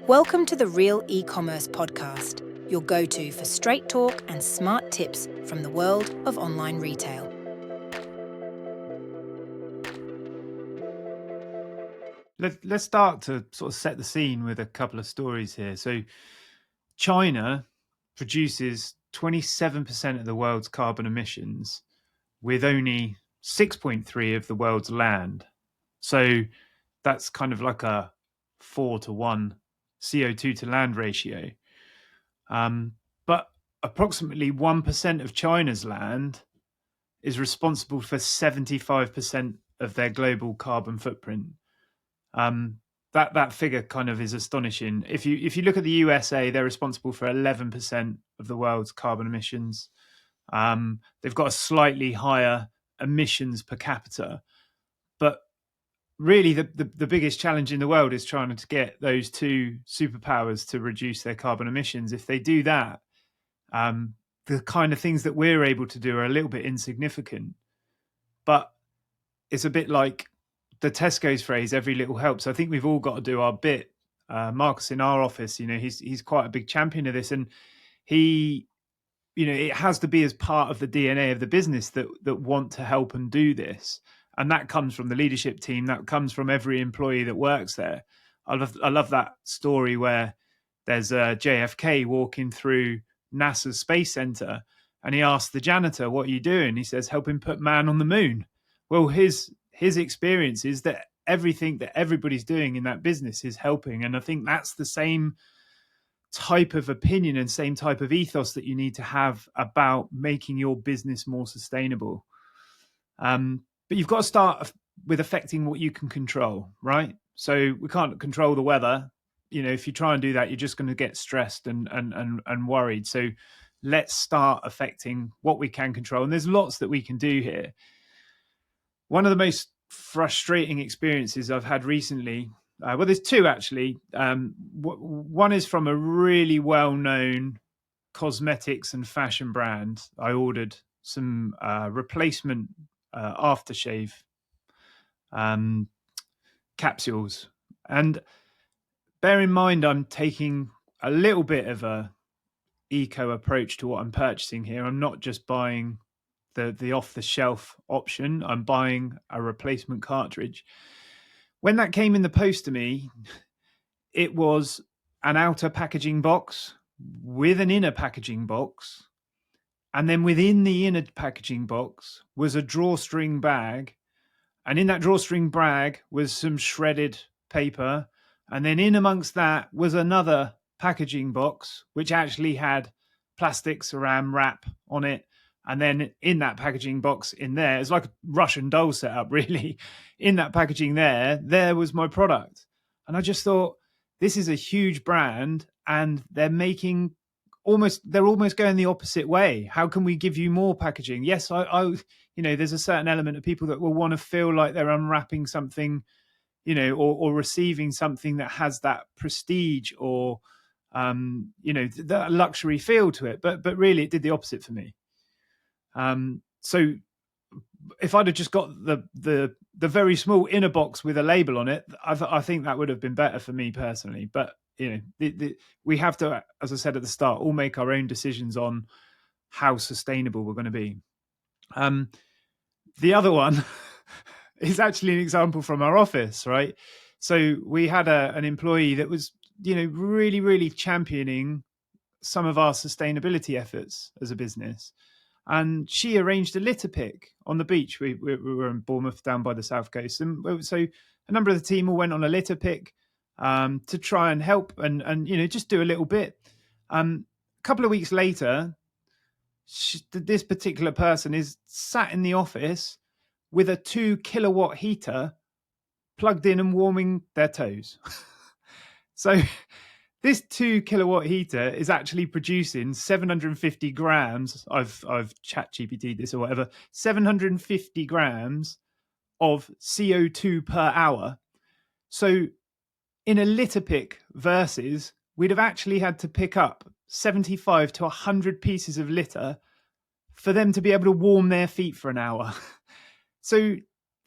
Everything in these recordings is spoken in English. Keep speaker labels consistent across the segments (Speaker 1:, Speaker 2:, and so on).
Speaker 1: Welcome to the Real eCommerce podcast, your go-to for straight talk and smart tips from the world of online retail.
Speaker 2: Let's start to sort of set the scene with a couple of stories here. So China produces 27% of the world's carbon emissions with only 6.3 of the world's land. So that's kind of like a 4-to-1 CO2 to land ratio. But approximately 1% of China's land is responsible for 75% of their global carbon footprint. That figure kind of is astonishing. If you look at the USA, they're responsible for 11% of the world's carbon emissions. They've got a slightly higher emissions per capita, but really the biggest challenge in the world is trying to get those two superpowers to reduce their carbon emissions. If they do that, the kind of things that we're able to do are a little bit insignificant. But it's a bit like the Tesco's phrase, every little helps. I think we've all got to do our bit. Marcus in our office, he's quite a big champion of this, and he, it has to be as part of the DNA of the business that want to help and do this. And that comes from the leadership team. That comes from every employee that works there. I love that story where there's a JFK walking through NASA's Space Center, and he asks the janitor, "What are you doing?" He says, "Helping put man on the moon." Well, his experience is that everything that everybody's doing in that business is helping. And I think that's the same type of opinion and same type of ethos that you need to have about making your business more sustainable. But you've got to start with affecting what you can control, right? So we can't control the weather. If you try and do that, you're just going to get stressed and worried. So let's start affecting what we can control. And there's lots that we can do here. One of the most frustrating experiences I've had recently, well, there's two actually. One is from a really well-known cosmetics and fashion brand. I ordered some replacement aftershave capsules. And bear in mind, I'm taking a little bit of a eco approach to what I'm purchasing here. I'm not just buying the off-the-shelf option. I'm buying a replacement cartridge. When that came in the post to me, it was an outer packaging box with an inner packaging box. And then within the inner packaging box was a drawstring bag. And in that drawstring bag was some shredded paper. And then in amongst that was another packaging box, which actually had plastic saran wrap on it. And then in that packaging box in there, it's like a Russian doll setup, really. In that packaging there was my product. And I just thought, this is a huge brand and they're almost going the opposite way. How can we give you more packaging? Yes, there's a certain element of people that will want to feel like they're unwrapping something, or receiving something that has that prestige or, that luxury feel to it. But really, it did the opposite for me. So if I'd have just got the very small inner box with a label on it, I think that would have been better for me personally. But we have to, as I said at the start, all make our own decisions on how sustainable we're going to be. The other one is actually an example from our office, right? So we had an employee that was, really, really championing some of our sustainability efforts as a business. And she arranged a litter pick on the beach. We were in Bournemouth, down by the south coast. And so a number of the team all went on a litter pick to try and help and just do a little bit. A couple of weeks later, this particular person is sat in the office with a 2 kilowatt heater plugged in and warming their toes. So this 2 kilowatt heater is actually producing 750 grams. I've chat GPT'd this or whatever, 750 grams of CO2 per hour. So in a litter pick versus, we'd have actually had to pick up 75 to 100 pieces of litter for them to be able to warm their feet for an hour. So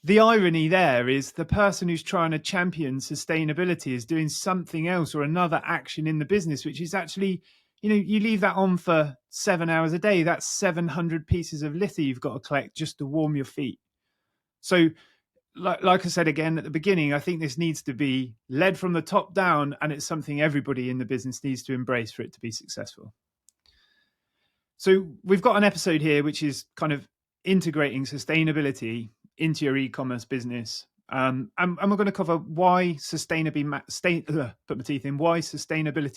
Speaker 2: the irony there is the person who's trying to champion sustainability is doing something else or another action in the business, which is actually, you leave that on for 7 hours a day. That's 700 pieces of litter you've got to collect just to warm your feet. So, like I said again at the beginning, I think this needs to be led from the top down, and it's something everybody in the business needs to embrace for it to be successful. So we've got an episode here which is kind of integrating sustainability into your e-commerce business. And we're going to cover why sustainability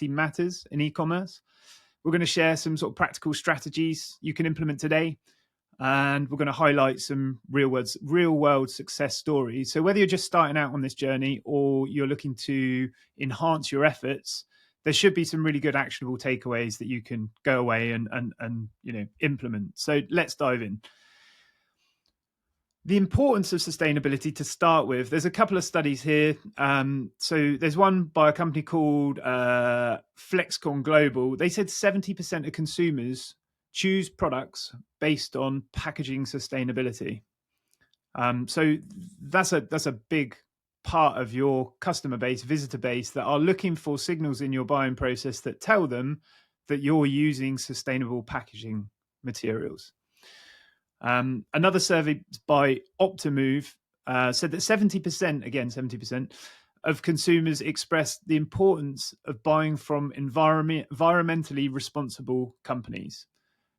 Speaker 2: matters in e-commerce. We're going to share some sort of practical strategies you can implement today. And we're going to highlight some real world success stories. So whether you're just starting out on this journey or you're looking to enhance your efforts, there should be some really good actionable takeaways that you can go away and implement. So let's dive in. The importance of sustainability to start with, there's a couple of studies here. So there's one by a company called Flexcon Global. They said 70% of consumers choose products based on packaging sustainability. So that's a big part of your customer base, visitor base, that are looking for signals in your buying process that tell them that you're using sustainable packaging materials. Another survey by Optimove said that 70% of consumers expressed the importance of buying from environmentally responsible companies.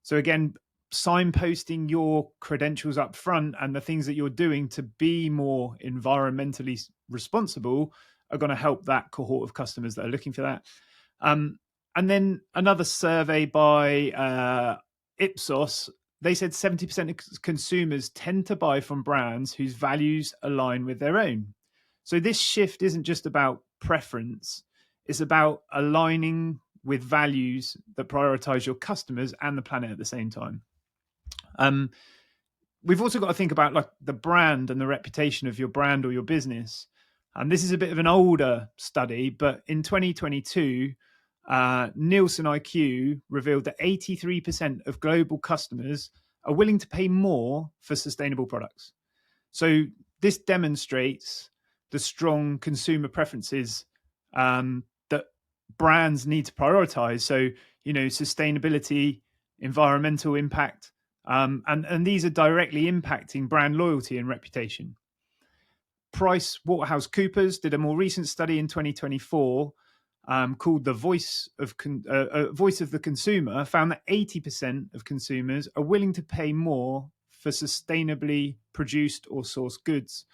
Speaker 2: So again, signposting your credentials up front and the things that you're doing to be more environmentally responsible are going to help that cohort of customers that are looking for that. And then another survey by Ipsos, they said 70% of consumers tend to buy from brands whose values align with their own. So this shift isn't just about preference, it's about aligning with values that prioritize your customers and the planet at the same time. We've also got to think about like the brand and the reputation of your brand or your business. And this is a bit of an older study, but in 2022, Nielsen IQ revealed that 83% of global customers are willing to pay more for sustainable products. So this demonstrates the strong consumer preferences that brands need to prioritize. So, sustainability, environmental impact, and these are directly impacting brand loyalty and reputation. PricewaterhouseCoopers did a more recent study in 2024 called the Voice of the Consumer, found that 80% of consumers are willing to pay more for sustainably produced or sourced goods.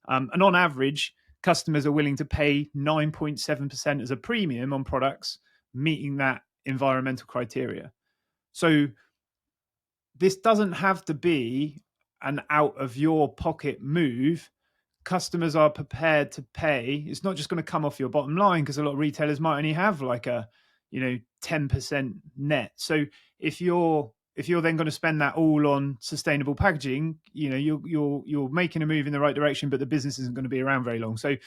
Speaker 2: And on average, customers are willing to pay 9.7% as a premium on products meeting that environmental criteria. So this doesn't have to be an out of your pocket move. Customers are prepared to pay. It's not just going to come off your bottom line, because a lot of retailers might only have like a 10% net. So if you're then going to spend that all on sustainable packaging, you're making a move in the right direction, but the business isn't going to be around very long. So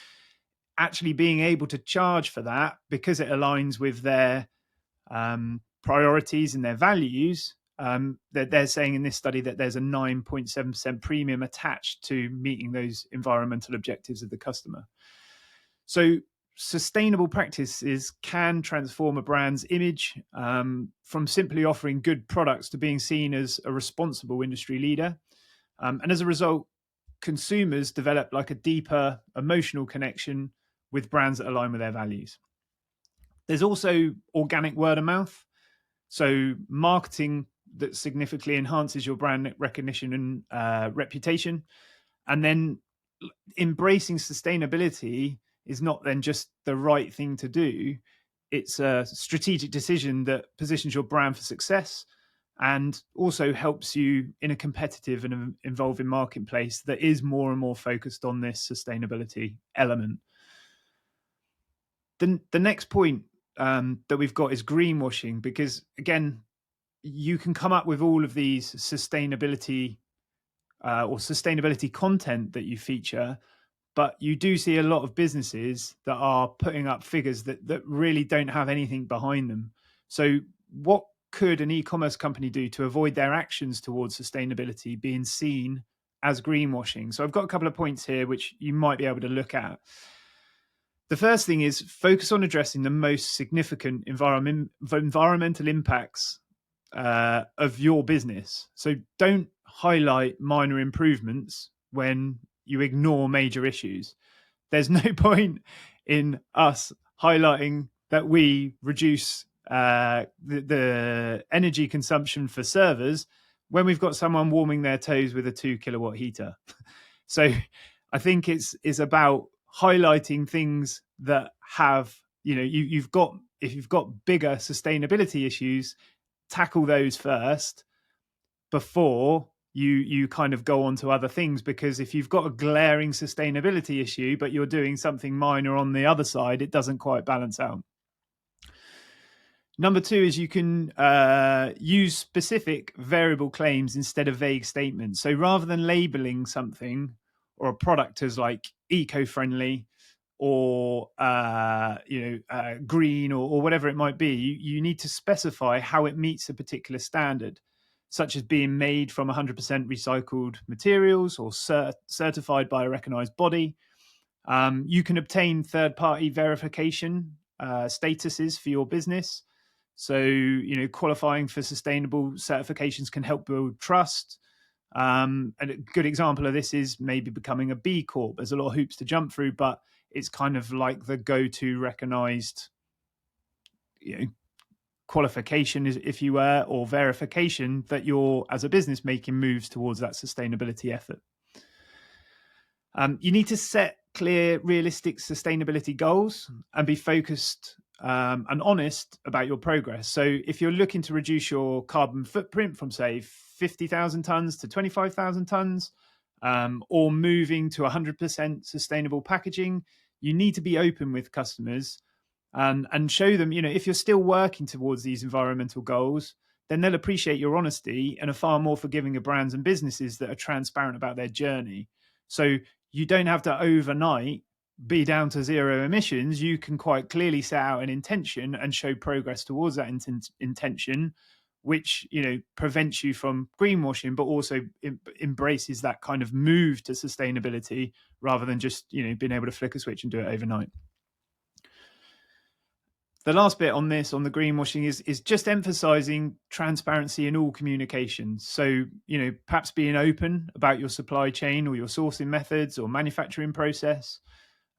Speaker 2: actually being able to charge for that because it aligns with their priorities and their values, that they're saying in this study that there's a 9.7% premium attached to meeting those environmental objectives of the customer. So sustainable practices can transform a brand's image from simply offering good products to being seen as a responsible industry leader. And as a result, consumers develop like a deeper emotional connection with brands that align with their values. There's also organic word of mouth. So marketing that significantly enhances your brand recognition and reputation. And then embracing sustainability is not then just the right thing to do. It's a strategic decision that positions your brand for success and also helps you in a competitive and evolving marketplace that is more and more focused on this sustainability element. The next point that we've got is greenwashing, because again, you can come up with all of these sustainability or sustainability content that you feature, but you do see a lot of businesses that are putting up figures that really don't have anything behind them. So what could an e-commerce company do to avoid their actions towards sustainability being seen as greenwashing. So I've got a couple of points here which you might be able to look at. The first thing is focus on addressing the most significant environmental impacts of your business. So don't highlight minor improvements when you ignore major issues. There's no point in us highlighting that we reduce the energy consumption for servers when we've got someone warming their toes with a 2 kilowatt heater. So I think it's about highlighting things that have, you've got, if you've got bigger sustainability issues, tackle those first before you kind of go on to other things. Because if you've got a glaring sustainability issue but you're doing something minor on the other side, it doesn't quite balance out. Number two is you can use specific variable claims instead of vague statements. So rather than labeling something or a product as like eco-friendly or green or whatever it might be, you need to specify how it meets a particular standard, such as being made from 100% recycled materials or certified by a recognized body. You can obtain third-party verification statuses for your business. So, qualifying for sustainable certifications can help build trust. And a good example of this is maybe becoming a B Corp. There's a lot of hoops to jump through, but it's kind of like the go-to recognized, qualification, if you were, or verification that you're, as a business, making moves towards that sustainability effort. You need to set clear, realistic sustainability goals and be focused and honest about your progress. So if you're looking to reduce your carbon footprint from, say, 50,000 tons to 25,000 tons, or moving to 100% sustainable packaging, you need to be open with customers and show them, if you're still working towards these environmental goals, then they'll appreciate your honesty and are far more forgiving of brands and businesses that are transparent about their journey. So you don't have to overnight be down to zero emissions. You can quite clearly set out an intention and show progress towards that intention, which prevents you from greenwashing, but also embraces that kind of move to sustainability rather than just being able to flick a switch and do it overnight. The last bit on this, on the greenwashing, is just emphasizing transparency in all communications. So, perhaps being open about your supply chain or your sourcing methods or manufacturing process.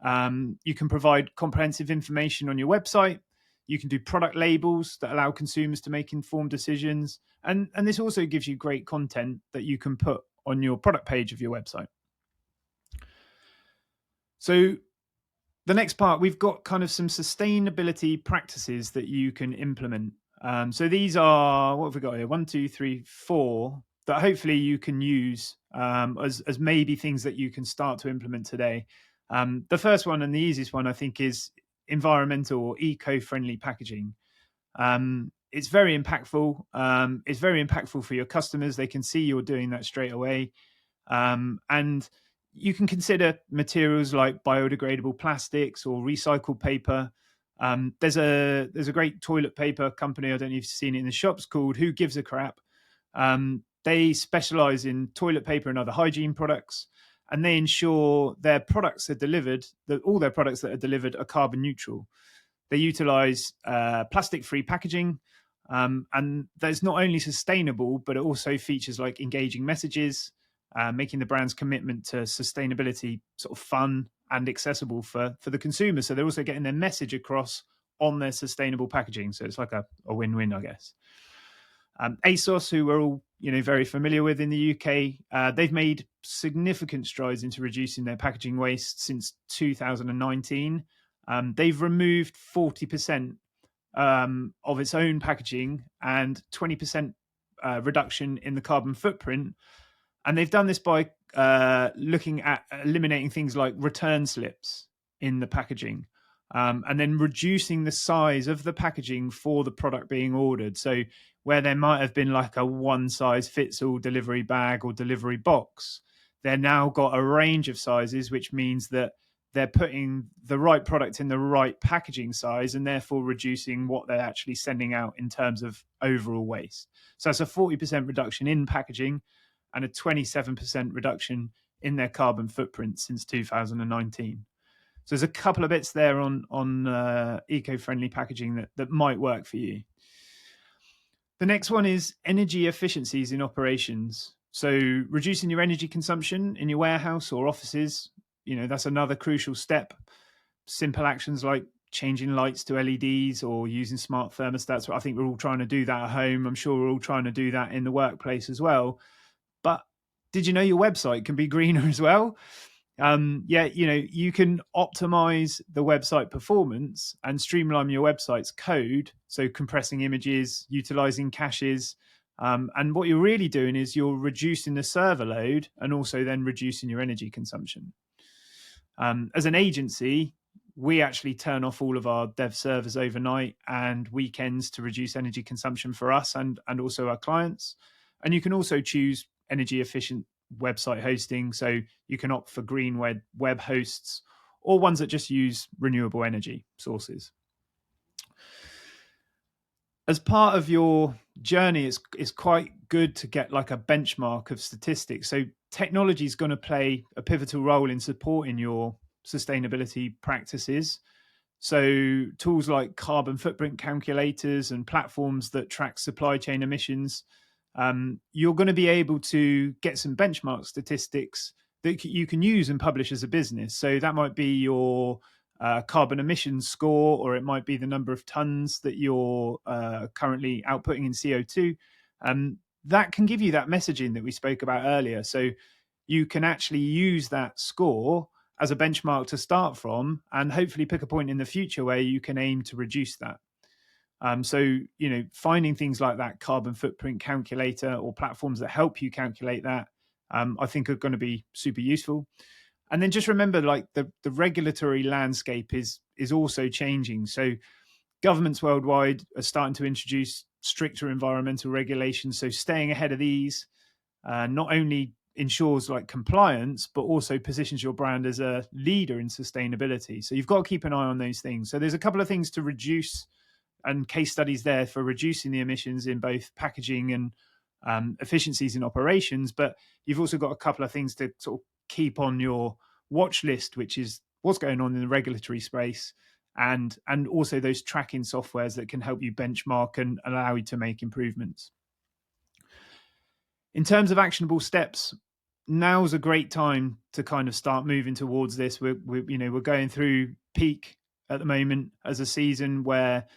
Speaker 2: You can provide comprehensive information on your website. You can do product labels that allow consumers to make informed decisions. And this also gives you great content that you can put on your product page of your website. So the next part, we've got kind of some sustainability practices that you can implement. So these are, what have we got here? 1, 2, 3, 4 that hopefully you can use as maybe things that you can start to implement today. The first one and the easiest one, I think, is environmental or eco-friendly packaging. It's very impactful. It's very impactful for your customers. They can see you're doing that straight away. And you can consider materials like biodegradable plastics or recycled paper. There's a great toilet paper company, I don't know if you've seen it in the shops, called Who Gives a Crap. They specialize in toilet paper and other hygiene products, and they ensure their products are delivered, that all their products that are delivered are carbon neutral. They utilize plastic-free packaging, and that's not only sustainable, but it also features like engaging messages, making the brand's commitment to sustainability sort of fun and accessible for the consumer. So they're also getting their message across on their sustainable packaging. So it's like a win-win, I guess. ASOS, who we're all very familiar with in the UK, they've made significant strides into reducing their packaging waste since 2019. They've removed 40% of its own packaging and 20% reduction in the carbon footprint. And they've done this by looking at eliminating things like return slips in the packaging, and then reducing the size of the packaging for the product being ordered. So where there might have been like a one-size-fits-all delivery bag or delivery box, they're now got a range of sizes, which means that they're putting the right product in the right packaging size and therefore reducing what they're actually sending out in terms of overall waste. So it's a 40% reduction in packaging. and a 27% reduction in their carbon footprint since 2019. So there's a couple of bits there on eco-friendly packaging that might work for you. The next one is energy efficiencies in operations. So reducing your energy consumption in your warehouse or offices, that's another crucial step. Simple actions like changing lights to LEDs or using smart thermostats. I think we're all trying to do that at home. I'm sure we're all trying to do that in the workplace as well. But did you know your website can be greener as well? You can optimize the website performance and streamline your website's code. So compressing images, utilizing caches. And what you're really doing is you're reducing the server load and also then reducing your energy consumption. As an agency, we actually turn off all of our dev servers overnight and weekends to reduce energy consumption for us and also our clients. And you can also choose energy efficient website hosting. So you can opt for green web hosts or ones that just use renewable energy sources. As part of your journey, it's quite good to get like a benchmark of statistics. So technology is going to play a pivotal role in supporting your sustainability practices. So tools like carbon footprint calculators and platforms that track supply chain emissions, you're going to be able to get some benchmark statistics that you can use and publish as a business. So that might be your carbon emissions score, or it might be the number of tons that you're currently outputting in CO2. That can give you that messaging that we spoke about earlier. So you can actually use that score as a benchmark to start from and hopefully pick a point in the future where you can aim to reduce that. So finding things like that carbon footprint calculator or platforms that help you calculate that, I think are going to be super useful. And then just remember, like the regulatory landscape is also changing. So governments worldwide are starting to introduce stricter environmental regulations. So staying ahead of these not only ensures like compliance, but also positions your brand as a leader in sustainability. So you've got to keep an eye on those things. So there's a couple of things to reduce and case studies there for reducing the emissions in both packaging and efficiencies in operations. But you've also got a couple of things to sort of keep on your watch list, which is what's going on in the regulatory space and also those tracking softwares that can help you benchmark and allow you to make improvements. In terms of actionable steps, now's a great time to kind of start moving towards this. We're going through peak at the moment as a season where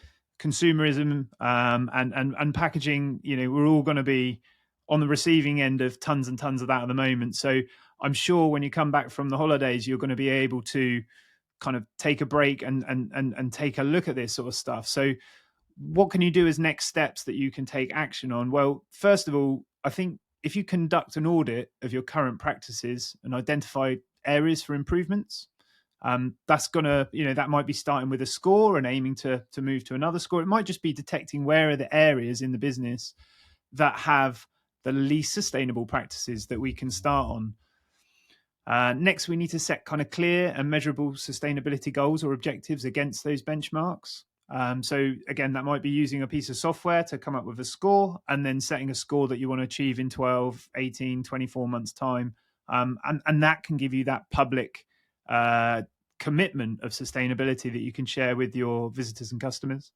Speaker 2: consumerism and packaging, we're all going to be on the receiving end of tons and tons of that at the moment. So I'm sure when you come back from the holidays, you're going to be able to kind of take a break and take a look at this sort of stuff. So what can you do as next steps that you can take action on? Well, first of all, I think if you conduct an audit of your current practices and identify areas for improvements, that's gonna, that might be starting with a score and aiming to move to another score. It might just be detecting where are the areas in the business that have the least sustainable practices that we can start on. Next, we need to set kind of clear and measurable sustainability goals or objectives against those benchmarks. So again, that might be using a piece of software to come up with a score and then setting a score that you want to achieve in 12, 18, 24 months time. And that can give you that public commitment of sustainability that you can share with your visitors and customers.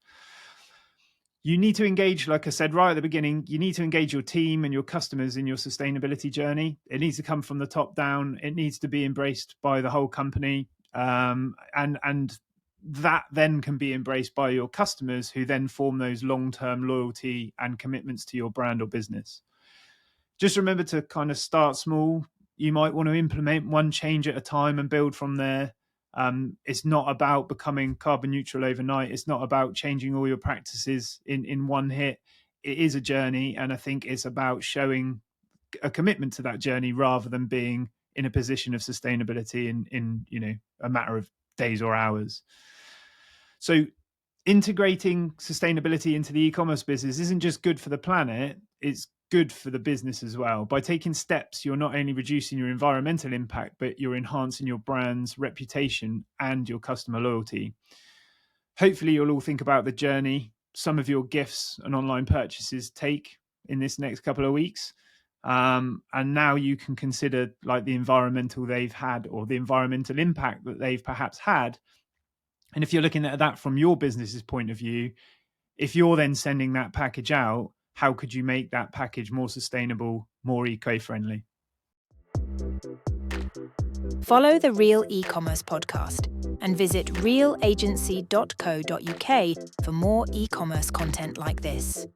Speaker 2: You need to engage, like I said right at the beginning, you need to engage your team and your customers in your sustainability journey. It needs to come from the top down. It needs to be embraced by the whole company. And that then can be embraced by your customers, who then form those long-term loyalty and commitments to your brand or business. Just remember to kind of start small. You might want to implement one change at a time and build from there. It's not about becoming carbon neutral overnight. It's not about changing all your practices in one hit. It is a journey, and I think it's about showing a commitment to that journey rather than being in a position of sustainability in a matter of days or hours. So integrating sustainability into the e-commerce business isn't just good for the planet, it's good for the business as well. By taking steps, you're not only reducing your environmental impact, but you're enhancing your brand's reputation and your customer loyalty. Hopefully you'll all think about the journey some of your gifts and online purchases take in this next couple of weeks. And now you can consider like the environmental they've had or the environmental impact that they've perhaps had. And if you're looking at that from your business's point of view, if you're then sending that package out, how could you make that package more sustainable, more eco-friendly?
Speaker 1: Follow the Real eCommerce podcast and visit realagency.co.uk for more e-commerce content like this.